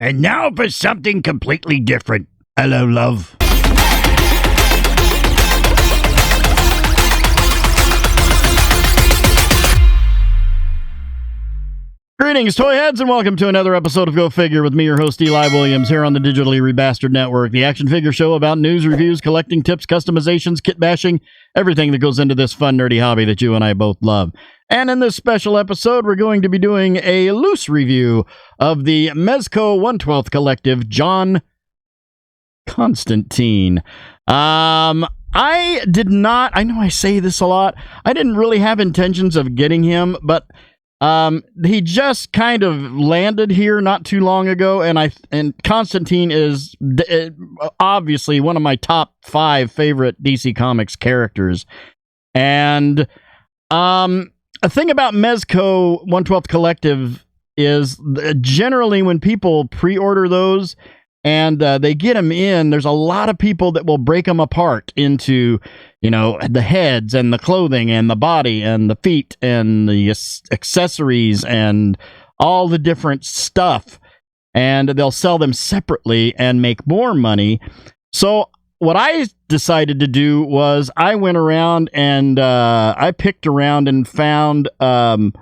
And now for something completely different. Hello, love. Greetings, toy heads, and welcome to another episode of Go Figure with me, your host, Eli Williams, here on the digitally Rebastard Network, the action figure show about news, reviews, collecting tips, customizations, kit bashing, everything that goes into this fun, nerdy hobby that you and I both love. And in this special episode, we're going to be doing a loose review of the Mezco 1/12 Collective John Constantine. I did not, I know I say this a lot, I didn't really have intentions of getting him, but he just kind of landed here not too long ago, and Constantine is obviously one of my top 5 favorite DC Comics characters. And a thing about Mezco 1/12 Collective is generally when people pre-order those and they get them in, there's a lot of people that will break them apart into, you know, the heads and the clothing and the body and the feet and the accessories and all the different stuff. And they'll sell them separately and make more money. So what I decided to do was I went around and I picked around and found to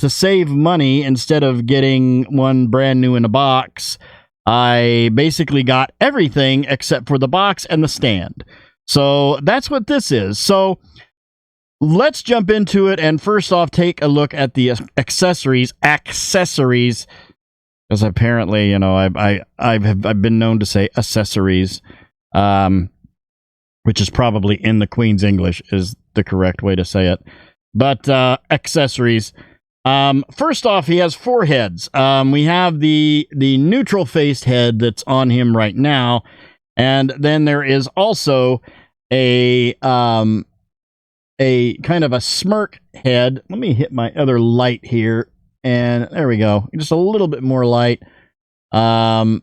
save money, instead of getting one brand new in a box, I basically got everything except for the box and the stand. So that's what this is. So let's jump into it, and first off, take a look at the accessories, because apparently, you know, I've been known to say accessories, which is probably in the Queen's English is the correct way to say it. But accessories. First off, he has 4 heads. We have the neutral faced head that's on him right now. And then there is also a kind of a smirk head. Let me hit my other light here. And there we go. Just a little bit more light. Yeah,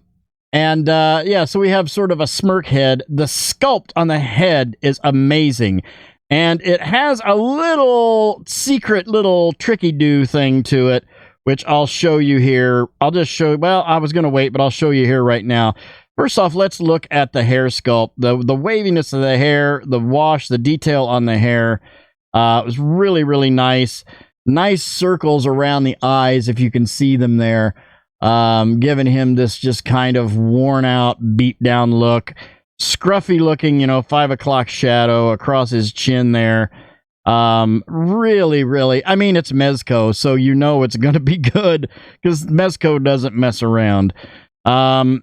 so we have sort of a smirk head. The sculpt on the head is amazing. And it has a little secret little tricky-do thing to it, which I'll show you here. I'll just show, well, I was going to wait, but I'll show you here right now. First off, let's look at the hair sculpt. The waviness of the hair, the wash, the detail on the hair was really, really nice. Nice circles around the eyes, if you can see them there, giving him this just kind of worn-out, beat-down look. Scruffy looking, you know, 5 o'clock shadow across his chin there. Really, really, I mean, it's Mezco, so you know it's going to be good, because Mezco doesn't mess around. And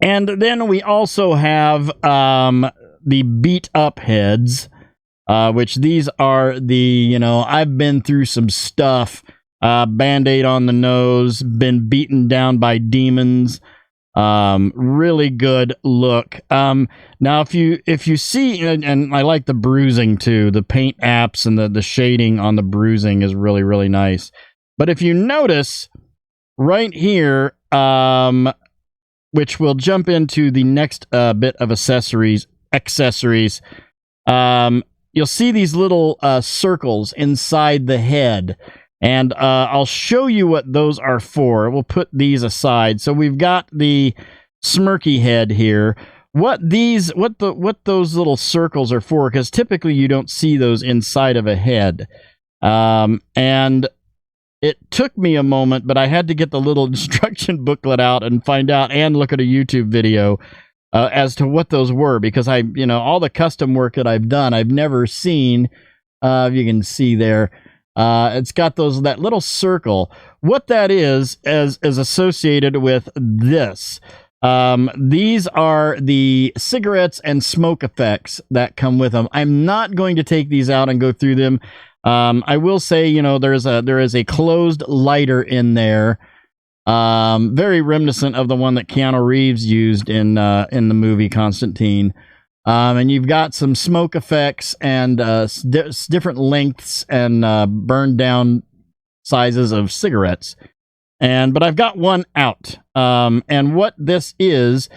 then we also have the beat up heads, which these are the, you know, I've been through some stuff. Band-Aid on the nose, been beaten down by demons. Really good look. Now if you see, and I like the bruising too, the paint apps and the shading on the bruising is really, really nice. But if you notice right here, which we'll jump into the next bit of accessories, you'll see these little circles inside the head. And I'll show you what those are for. We'll put these aside. So we've got the smirky head here. What those little circles are for, because typically you don't see those inside of a head. And it took me a moment, but I had to get the little instruction booklet out and find out, and look at a YouTube video as to what those were, because you know, all the custom work that I've done, I've never seen. You can see there. It's got that little circle. What that is associated with this. These are the cigarettes and smoke effects that come with them. I'm not going to take these out and go through them. I will say, you know, there is a closed lighter in there, very reminiscent of the one that Keanu Reeves used in the movie Constantine. And you've got some smoke effects and different lengths and burned down sizes of cigarettes. But I've got one out. And what this is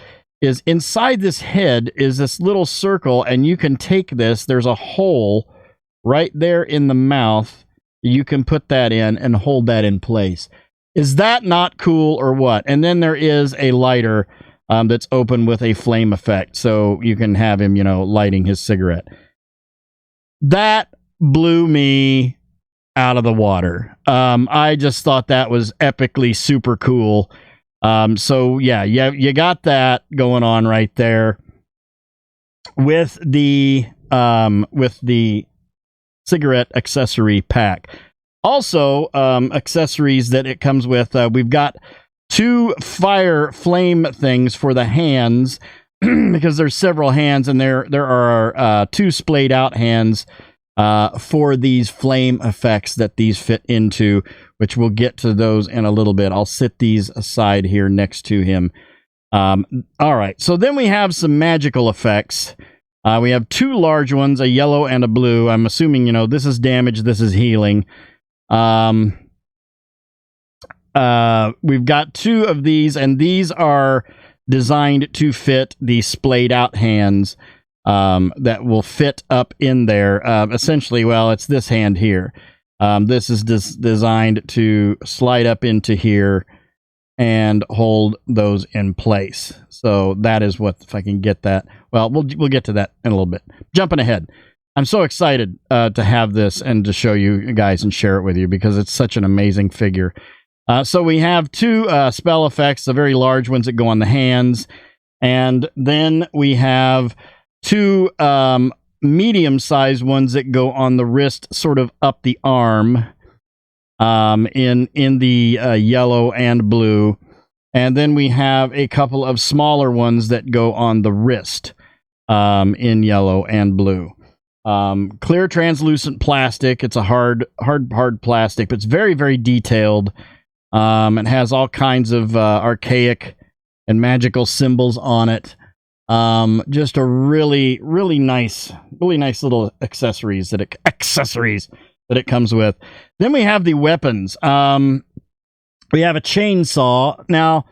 inside this head is this little circle, and you can take this. There's a hole right there in the mouth. You can put that in and hold that in place. Is that not cool or what? And then there is a lighter that's open with a flame effect, so you can have him, lighting his cigarette. That blew me out of the water. I just thought that was epically super cool. So yeah, you got that going on right there with the cigarette accessory pack. Also, accessories that it comes with, we've got 2 fire flame things for the hands, because there's several hands, and there are 2 splayed out hands for these flame effects that these fit into, which we'll get to those in a little bit. I'll sit these aside here next to him. All right, so then we have some magical effects. We have 2 large ones, a yellow and a blue. I'm assuming, this is damage, this is healing. We've got 2 of these, and these are designed to fit the splayed out hands that will fit up in there. Essentially, well, it's this hand here. This is designed to slide up into here and hold those in place. So that is what, if I can get that. Well, we'll get to that in a little bit. Jumping ahead. I'm so excited to have this and to show you guys and share it with you, because it's such an amazing figure. So we have 2 spell effects, the very large ones that go on the hands. And then we have 2 medium-sized ones that go on the wrist, sort of up the arm, in the yellow and blue. And then we have a couple of smaller ones that go on the wrist, in yellow and blue. Clear translucent plastic. It's a hard plastic, but it's very, very detailed. It has all kinds of archaic and magical symbols on it. Just a really, really nice little accessories that it comes with. Then we have the weapons. We have a chainsaw. Now,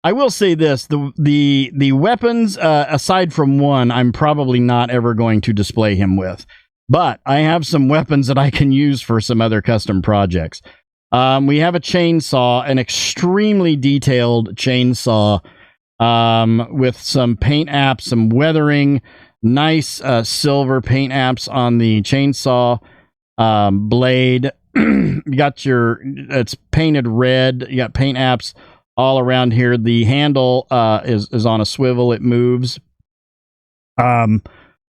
I will say this: the weapons, aside from one, I'm probably not ever going to display him with. But I have some weapons that I can use for some other custom projects. We have a chainsaw, an extremely detailed chainsaw, with some paint apps, some weathering, nice silver paint apps on the chainsaw blade. You got it's painted red. You got paint apps all around here. The handle is on a swivel. It moves.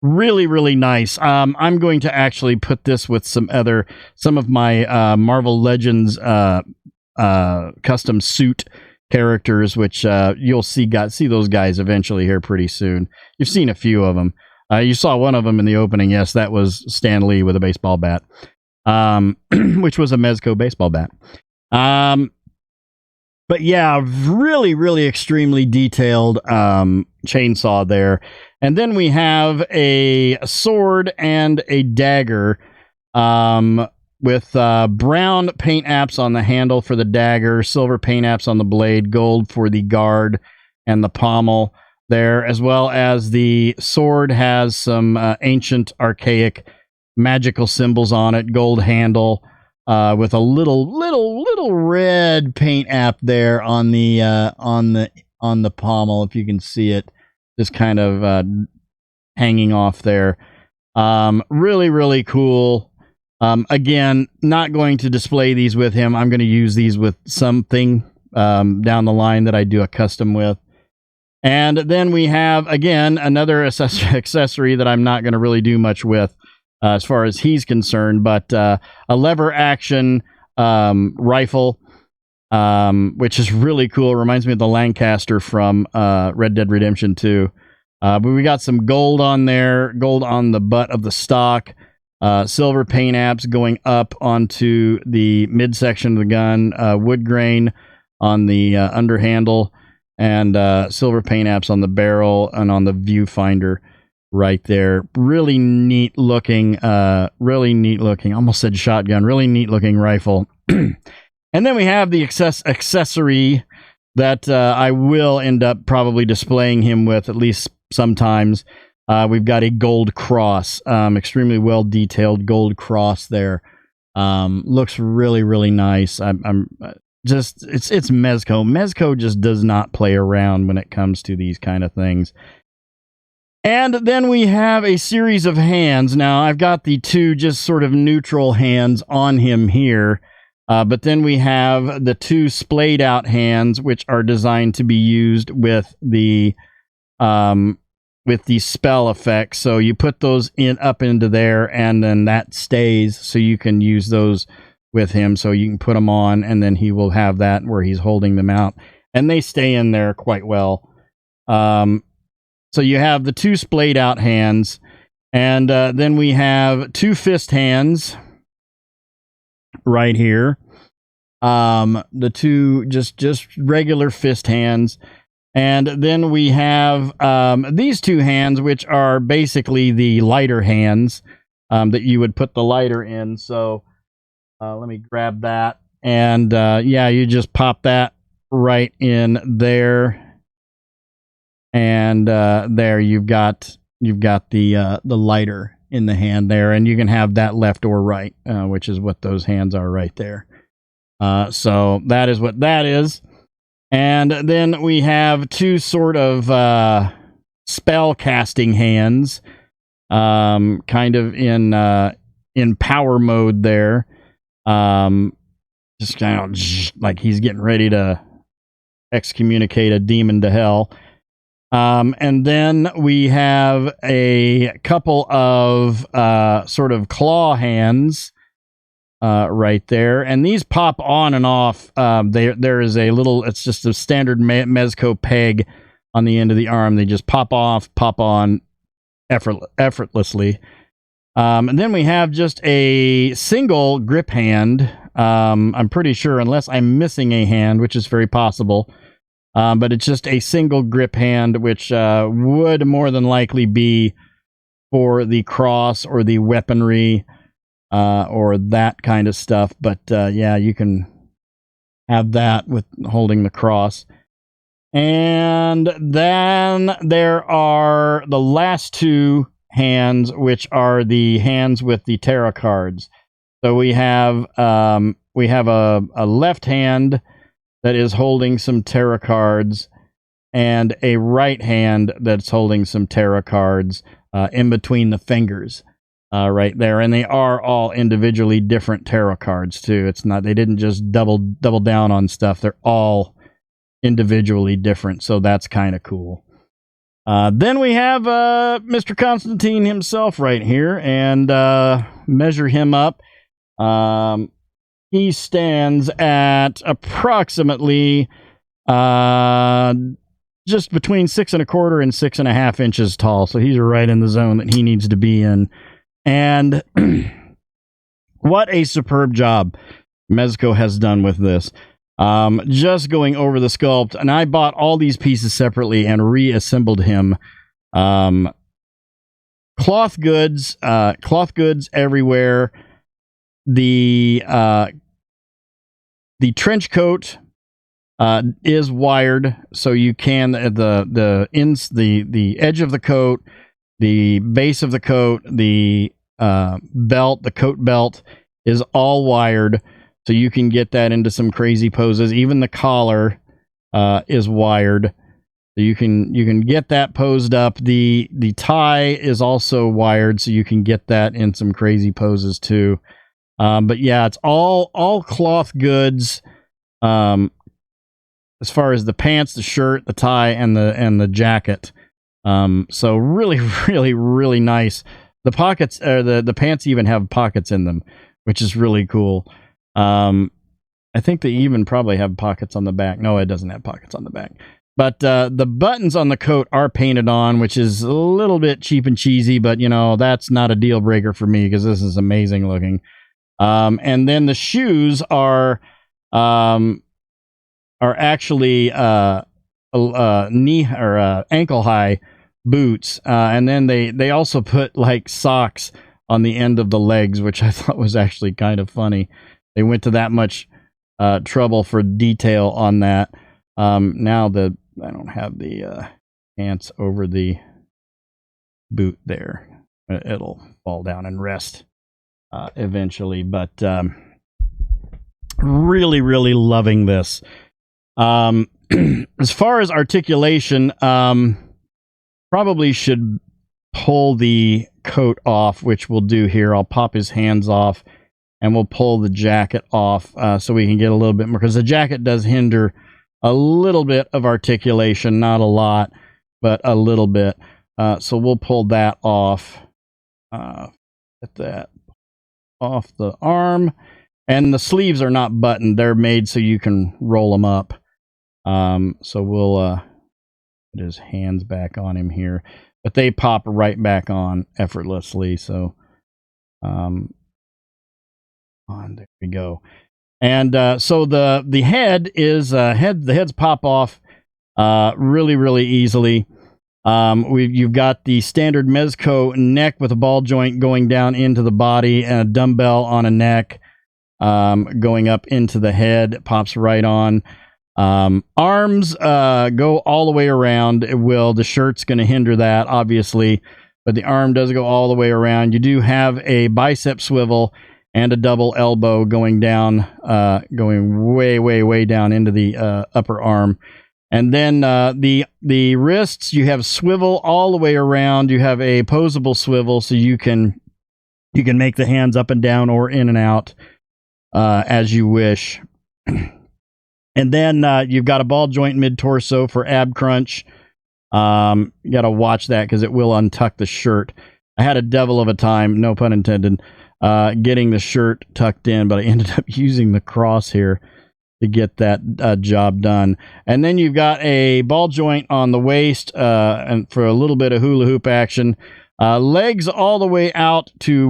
Really, really nice. I'm going to actually put this with some of my Marvel Legends custom suit characters, which you'll see those guys eventually here pretty soon. You've seen a few of them. You saw one of them in the opening. Yes, that was Stan Lee with a baseball bat, which was a Mezco baseball bat. But yeah, really, really extremely detailed chainsaw there. And then we have a sword and a dagger with brown paint apps on the handle for the dagger, silver paint apps on the blade, gold for the guard and the pommel there, as well as the sword has some ancient, archaic, magical symbols on it, gold handle, with a little red paint app there on the pommel, if you can see it, just kind of hanging off there. Really, really cool. Again, not going to display these with him. I'm going to use these with something down the line that I do a custom with. And then we have, again, another accessory that I'm not going to really do much with as far as he's concerned, but a lever action rifle, which is really cool. It reminds me of the Lancaster from Red Dead Redemption 2. But we got some gold on there, gold on the butt of the stock, silver paint apps going up onto the midsection of the gun, wood grain on the underhandle, and silver paint apps on the barrel and on the viewfinder right there. Really neat looking, almost said shotgun, really neat looking rifle. And then we have the accessory that I will end up probably displaying him with, at least sometimes. We've got a gold cross, extremely well detailed gold cross there. Looks really, really nice. I'm just it's Mezco. Mezco just does not play around when it comes to these kind of things. And then we have a series of hands. Now, I've got the two just sort of neutral hands on him here. But then we have the two splayed out hands, which are designed to be used with the spell effects. So you put those up into there, and then that stays, so you can use those with him. So you can put them on, and then he will have that where he's holding them out, and they stay in there quite well. So you have the two splayed out hands, and then we have two fist hands right here. The two just regular fist hands. And then we have these two hands, which are basically the lighter hands that you would put the lighter in. So let me grab that. And yeah, you just pop that right in there. And there you've got the lighter in the hand there. And you can have that left or right, which is what those hands are right there. So that is what that is. And then we have two sort of spell casting hands, kind of in power mode there. Just kind of like he's getting ready to excommunicate a demon to hell. And then we have a couple of sort of claw hands right there, and these pop on and off. There is a little, it's just a standard Mezco peg on the end of the arm. They just pop off, pop on effortlessly. And then we have just a single grip hand. I'm pretty sure, unless I'm missing a hand, which is very possible. But it's just a single grip hand, which would more than likely be for the cross or the weaponry, or that kind of stuff. But yeah, you can have that with holding the cross. And then there are the last two hands, which are the hands with the tarot cards. So we have a left hand that is holding some tarot cards, and a right hand that's holding some tarot cards in between the fingers. Right there, and they are all individually different tarot cards too. It's not, they didn't just double down on stuff. They're all individually different, so that's kind of cool. Then we have Mr. Constantine himself right here, and measure him up. He stands at approximately just between 6 1/4 and 6.5 inches tall, so he's right in the zone that he needs to be in. And what a superb job Mezco has done with this. Just going over the sculpt, and I bought all these pieces separately and reassembled him. Cloth goods everywhere. The trench coat is wired, so you can the edge of the coat, the base of the coat, the belt, the coat belt is all wired, so you can get that into some crazy poses. Even the collar is wired, so you can get that posed up. The tie is also wired, so you can get that in some crazy poses too. But yeah, it's all cloth goods. As far as the pants, the shirt, the tie, and the jacket. So really, really, really nice. The pockets, the pants even have pockets in them, which is really cool. I think they even probably have pockets on the back. No, it doesn't have pockets on the back. But the buttons on the coat are painted on, which is a little bit cheap and cheesy, but you know, that's not a deal breaker for me because this is amazing looking. And then the shoes are actually knee or ankle high boots, and then they also put like socks on the end of the legs, which I thought was actually kind of funny. They went to that much trouble for detail on that. Now I don't have the pants over the boot there. It'll fall down and rest eventually, but Really, really loving this. As far as articulation, probably should pull the coat off, which we'll do here. I'll pop his hands off, and we'll pull the jacket off so we can get a little bit more, because the jacket does hinder a little bit of articulation, not a lot, but a little bit. So we'll pull that off. Get that off the arm. And the sleeves are not buttoned. They're made so you can roll them up. So we'll put his hands back on him here. But they pop right back on effortlessly. So on, there we go. And so the head is the heads pop off really, really easily. You've got the standard Mezco neck with a ball joint going down into the body and a dumbbell on a neck going up into the head. It pops right on. Arms go all the way around. The shirt's going to hinder that, obviously, but the arm does go all the way around. You do have a bicep swivel and a double elbow going down, going way, way, way down into the upper arm. And then the wrists, you have swivel all the way around. You have a posable swivel, so you can make the hands up and down or in and out as you wish. And then you've got a ball joint mid-torso for ab crunch. You got to watch that because it will untuck the shirt. I had a devil of a time, no pun intended, getting the shirt tucked in, but I ended up using the cross here to get that job done. And then you've got a ball joint on the waist and for a little bit of hula hoop action. Legs all the way out to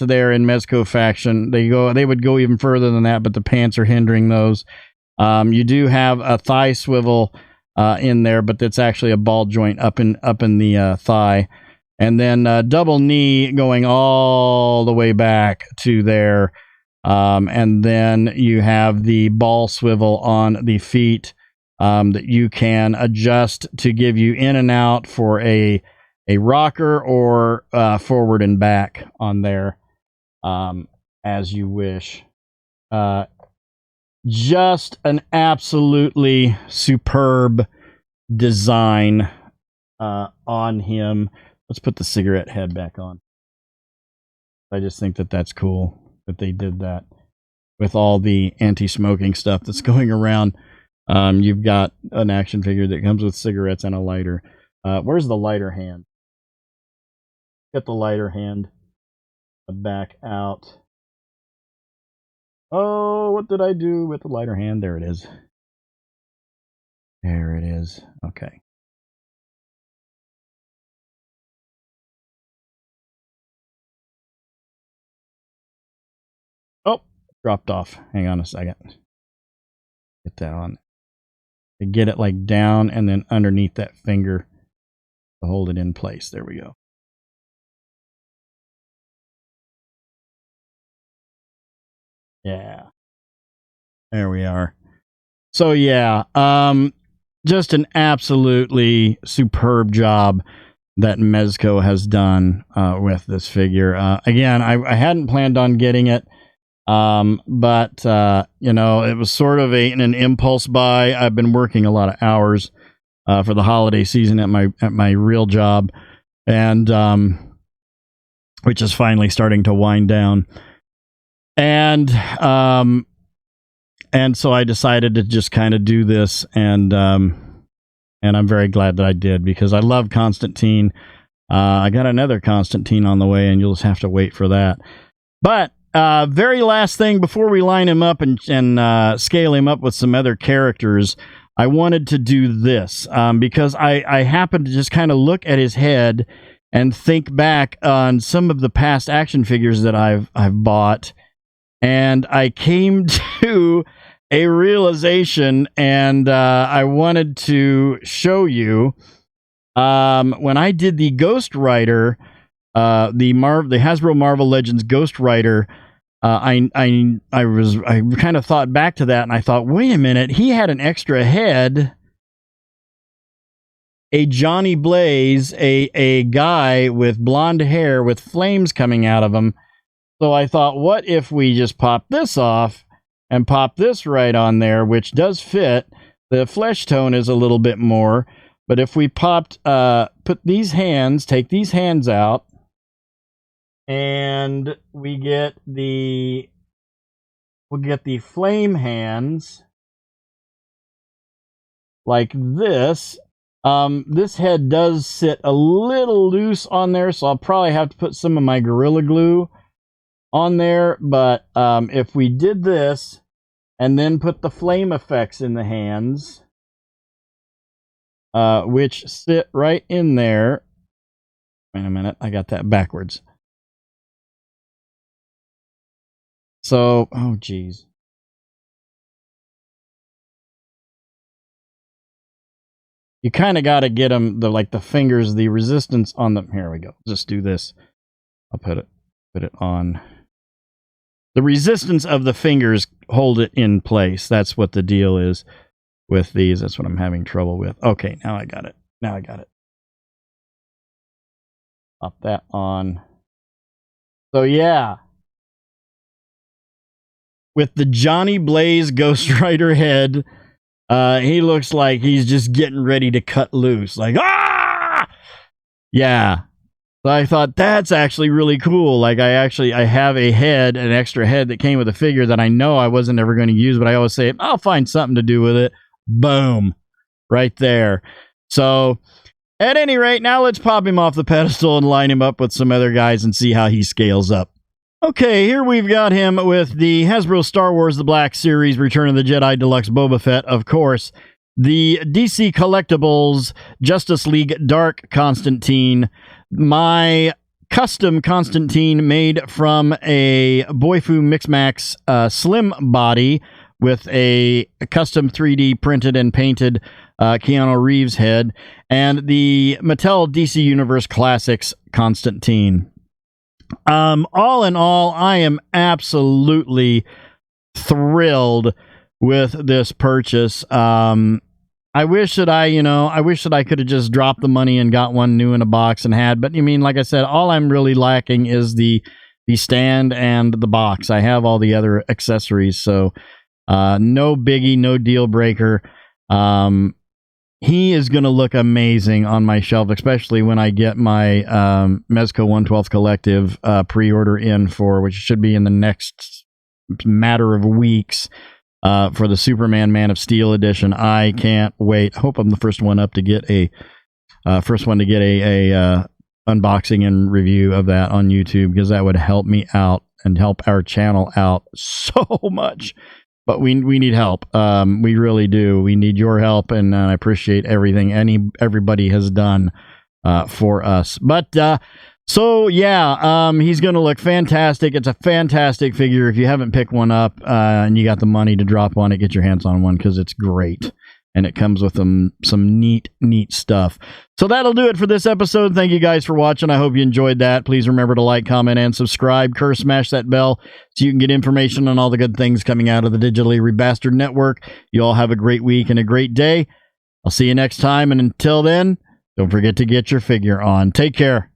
there in Mezco faction. They would go even further than that, but the pants are hindering those. You do have a thigh swivel in there, but that's actually a ball joint up in the thigh. And then double knee going all the way back to there. And then you have the ball swivel on the feet that you can adjust to give you in and out for a rocker or forward and back on there as you wish. Just an absolutely superb design on him. Let's put the cigarette head back on. I just think that that's cool that they did that with all the anti-smoking stuff that's going around. You've got an action figure that comes with cigarettes and a lighter. Where's the lighter hand? Get the lighter hand back out. Oh, what did I do with the lighter hand? There it is. There it is. Okay. Oh, dropped off. Hang on a second. Get that on. Get it like down and then underneath that finger to hold it in place. There we go. Yeah. There we are. So yeah, just an absolutely superb job that Mezco has done with this figure. Again, I hadn't planned on getting it, but you know, it was sort of an impulse buy. I've been working a lot of hours for the holiday season at my real job, and which is finally starting to wind down. And so I decided to just kind of do this, and I'm very glad that I did, because I love Constantine. I got another Constantine on the way, and you'll just have to wait for that. But very last thing before we line him up and scale him up with some other characters, I wanted to do this because I happened to just kind of look at his head and think back on some of the past action figures that I've bought. And I came to a realization, and I wanted to show you when I did the Ghost Rider, the Hasbro Marvel Legends Ghost Rider. I kind of thought back to that, and I thought, wait a minute, he had an extra head, a Johnny Blaze, a guy with blonde hair with flames coming out of him. So I thought, what if we just pop this off and pop this right on there, which does fit. The flesh tone is a little bit more, but if we popped, put these hands, take these hands out, and we'll get the flame hands like this. This head does sit a little loose on there, so I'll probably have to put some of my Gorilla Glue on there. But if we did this and then put the flame effects in the hands, which sit right in there. Wait a minute, I got that backwards. So, oh geez. You kind of got to get them, the fingers, the resistance on them. Here we go. Just do this. I'll put it on. The resistance of the fingers hold it in place. That's what the deal is with these. That's what I'm having trouble with. Okay, now I got it. Pop that on. So yeah. With the Johnny Blaze Ghost Rider head, he looks like he's just getting ready to cut loose. Like, ah! Yeah. So I thought that's actually really cool. Like, I have a head, an extra head that came with a figure that I know I wasn't ever going to use, but I always say, I'll find something to do with it. Boom. Right there. So, at any rate, now let's pop him off the pedestal and line him up with some other guys and see how he scales up. Okay, here we've got him with the Hasbro Star Wars The Black Series Return of the Jedi Deluxe Boba Fett, of course. The DC Collectibles Justice League Dark Constantine. My custom Constantine made from a Boifu Mixmax slim body with a custom 3D printed and painted Keanu Reeves head. And the Mattel DC Universe Classics Constantine. All in all, I am absolutely thrilled with this purchase. I wish that I could have just dropped the money and got one new in a box and had, but like I said, all I'm really lacking is the stand and the box. I have all the other accessories, so no biggie, no deal breaker. He is going to look amazing on my shelf, especially when I get my Mezco 1/12 Collective pre-order in for, which should be in the next matter of weeks, for the Superman Man of Steel edition. I can't wait. I hope I'm the first one up to get a unboxing and review of that on YouTube, because that would help me out and help our channel out so much. But we need help. We really do. We need your help, and I appreciate everything everybody has done for us. But so yeah, he's going to look fantastic. It's a fantastic figure. If you haven't picked one up and you got the money to drop on it, get your hands on one, because it's great. And it comes with some neat stuff. So that'll do it for this episode. Thank you guys for watching. I hope you enjoyed that. Please remember to like, comment, and subscribe. Smash that bell so you can get information on all the good things coming out of the Digitally Rebastard Network. You all have a great week and a great day. I'll see you next time. And until then, don't forget to get your figure on. Take care.